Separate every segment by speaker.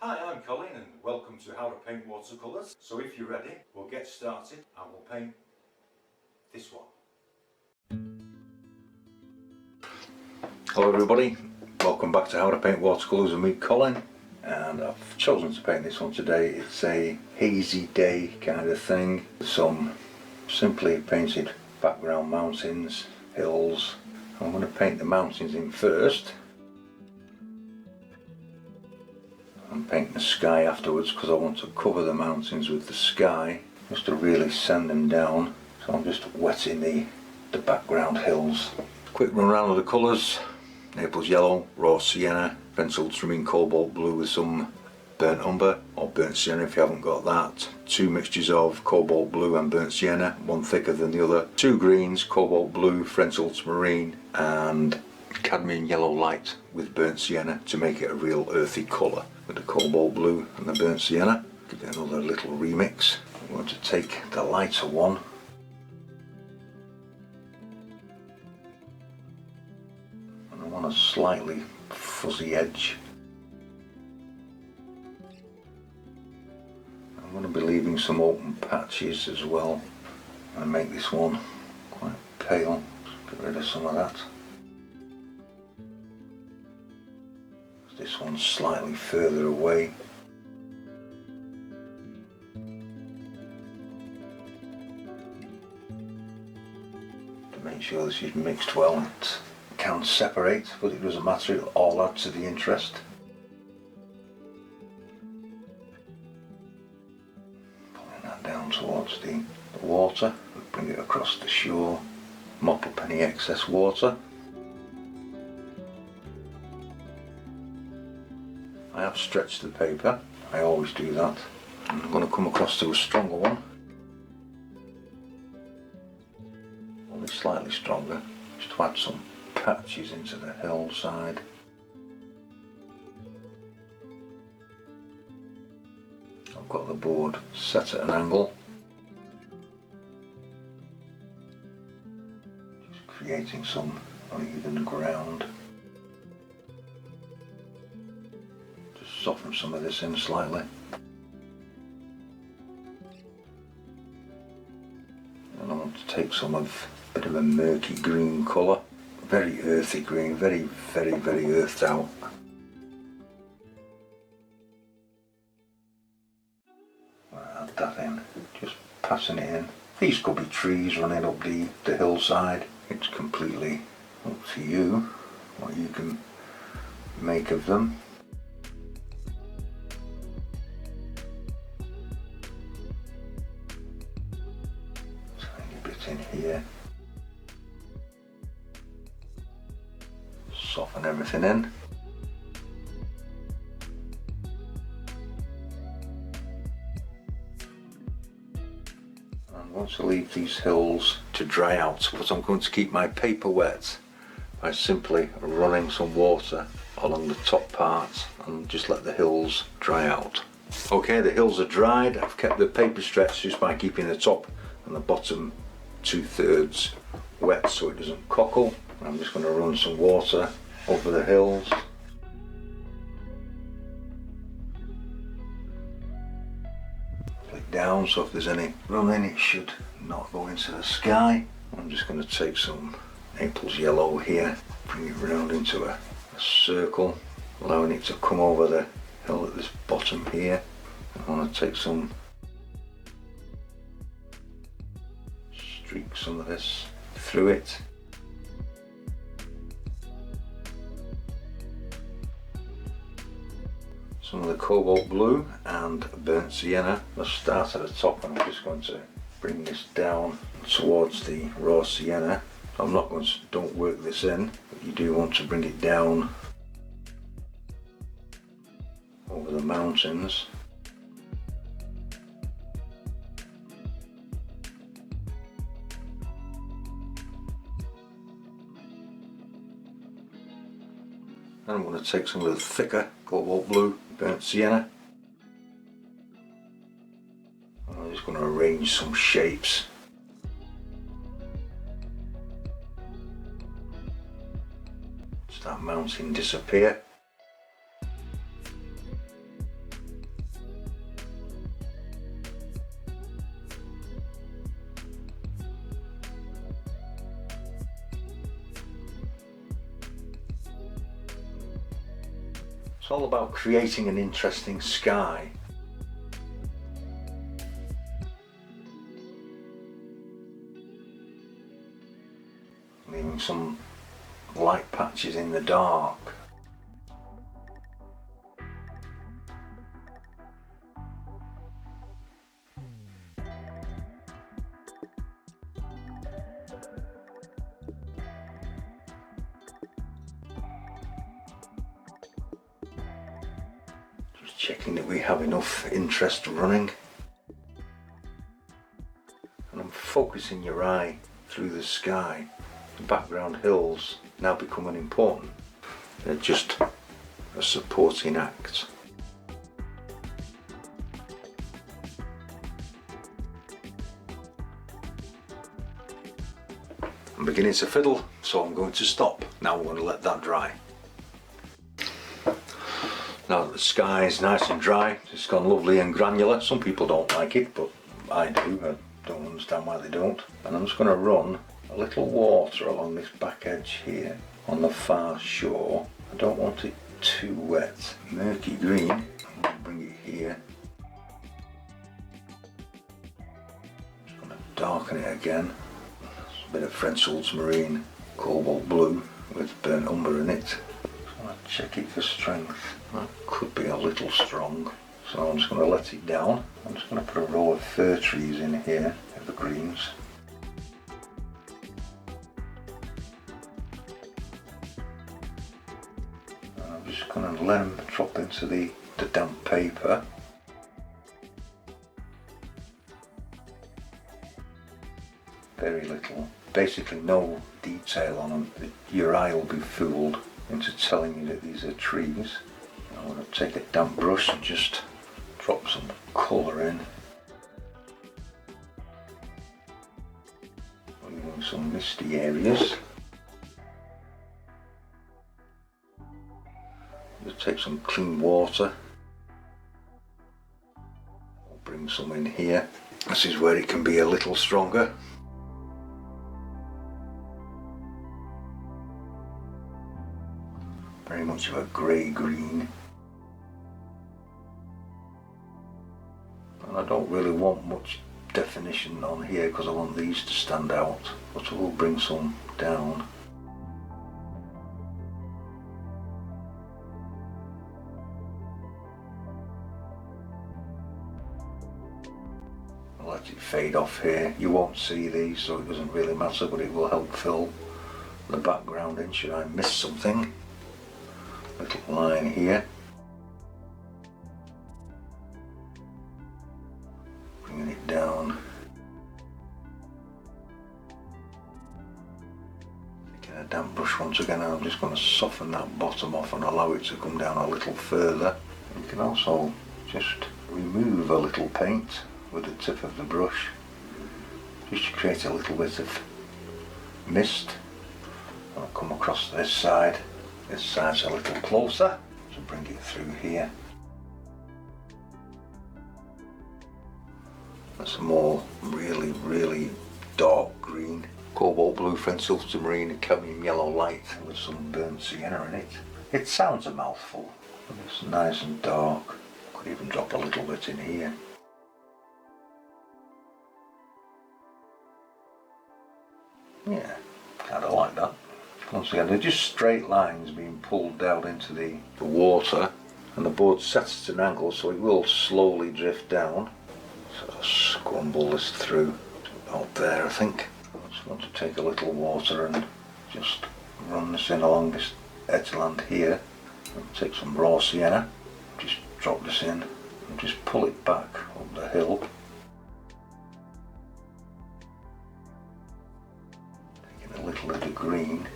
Speaker 1: Hi, I'm Colin and welcome to How to Paint Watercolors. So if you're ready, we'll get started and we'll paint this one. Hello everybody, welcome back to How to Paint Watercolors with me, Colin. And I've chosen to paint this one today. It's a hazy day kind of thing. Some simply painted background mountains, hills. I'm going to paint the mountains in first. And paint the sky afterwards because I want to cover the mountains with the sky just to really sand them down. So I'm just wetting the background hills. Quick run around of the colours: Naples yellow, raw sienna, pencil trimming cobalt blue with some burnt umber or burnt sienna if you haven't got that. Two mixtures of cobalt blue and burnt sienna, one thicker than the other. Two greens, cobalt blue, French ultramarine and cadmium yellow light with burnt sienna to make it a real earthy colour. With the cobalt blue and the burnt sienna, give it another little remix. I'm going to take the lighter one and I want a slightly fuzzy edge. I'm going to be leaving some open patches as well and make this one quite pale. Just get rid of some of that. This one's slightly further away. To make sure this is mixed well, it can separate, but it doesn't matter, it'll all add to the interest. Pulling that down towards the water, bring it across the shore, mop up any excess water. I have stretched the paper, I always do that. And I'm going to come across to a stronger one. Only slightly stronger, just to add some patches into the hillside. I've got the board set at an angle. Just creating some uneven ground. Soften some of this in slightly. And I want to take some of a bit of a murky green colour. Very earthy green, very earthed out. Add that in, just passing it in. These could be trees running up the hillside. It's completely up to you what you can make of them. In here, soften everything in. And once I leave these hills to dry out, but I'm going to keep my paper wet by simply running some water along the top part and just let the hills dry out. Okay, the hills are dried. I've kept the paper stretched just by keeping the top and the bottom 2/3 wet so it doesn't cockle. I'm just going to run some water over the hills. Flick down so if there's any running it should not go into the sky. I'm just going to take some Naples yellow here, bring it round into a circle, allowing it to come over the hill at this bottom here. I want to take some streak some of this through it. Some of the cobalt blue and burnt sienna. Let's start at the top and I'm just going to bring this down towards the raw sienna. I'm not going to, don't work this in, but you do want to bring it down over the mountains. And I'm going to take some of the thicker cobalt blue, burnt sienna. And I'm just going to arrange some shapes. Just that mountain disappear. It's all about creating an interesting sky. Leaving some light patches in the dark. Just checking that we have enough interest running. And I'm focusing your eye through the sky. The background hills now becoming important. They're just a supporting act. I'm beginning to fiddle, so I'm going to stop. Now we're going to let that dry. Now that the sky is nice and dry, it's gone lovely and granular. Some people don't like it, but I do. I don't understand why they don't. And I'm just going to run a little water along this back edge here on the far shore. I don't want it too wet. Murky green, I'll bring it here. Just going to darken it again. A bit of French ultramarine cobalt blue with burnt umber in it. I'm going to check it for strength. That could be a little strong, so I'm just going to let it down. I'm just going to put a row of fir trees in here, evergreens. I'm just going to let them drop into the damp paper. Very little, basically no detail on them. Your eye will be fooled into telling you that these are trees. I'm going to take a damp brush and just drop some colour in. Leaving some misty areas. Just take some clean water. I'll bring some in here. This is where it can be a little stronger. Very much of a grey green. And I don't really want much definition on here because I want these to stand out, but I will bring some down. I'll let it fade off here. You won't see these, so it doesn't really matter, but it will help fill the background in should I miss something. Little line here. Bringing it down. Taking a damp brush once again, and I'm just going to soften that bottom off and allow it to come down a little further. You can also just remove a little paint with the tip of the brush, just to create a little bit of mist. I'll come across this side. This side's a little closer, so bring it through here. That's a more really dark green, cobalt blue, French ultramarine, and cadmium yellow light with some burnt sienna in it. It sounds a mouthful, but it's nice and dark. Could even drop a little bit in here. Yeah, kind of like that. Once again, they're just straight lines being pulled down into the water, and the board sets at an angle so it will slowly drift down. So I'll scrumble this through out there, I think. I just want to take a little water and just run this in along this edgeland here. And take some raw sienna, just drop this in and just pull it back up the hill. Taking a little of the green.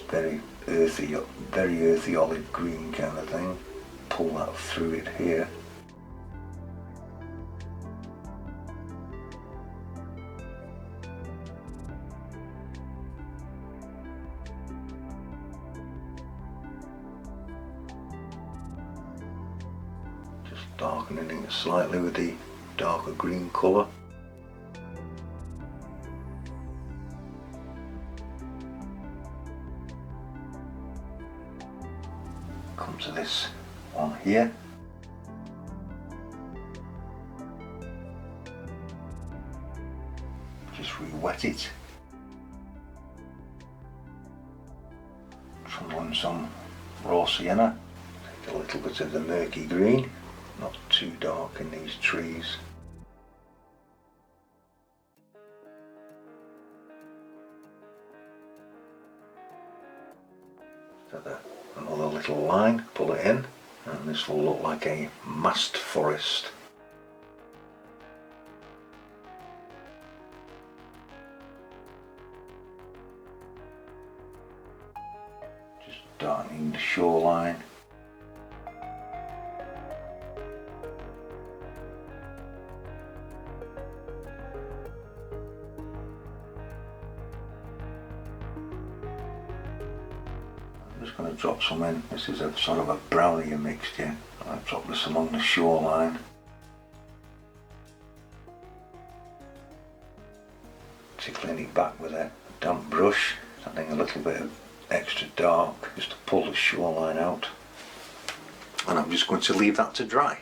Speaker 1: Very earthy olive green kind of thing. Pull that through it here. Just darkening it slightly with the darker green colour. Come to this here. Just re-wet it. Trundle in some raw sienna. Take a little bit of the murky green, not too dark in these trees. Another little line, pull it in, and this will look like a mast forest. Just darkening the shoreline. I'm just going to drop some in. This is a sort of a brownier mixture. I'll drop this along the shoreline. Tickling it back with a damp brush, adding a little bit of extra dark just to pull the shoreline out. And I'm just going to leave that to dry.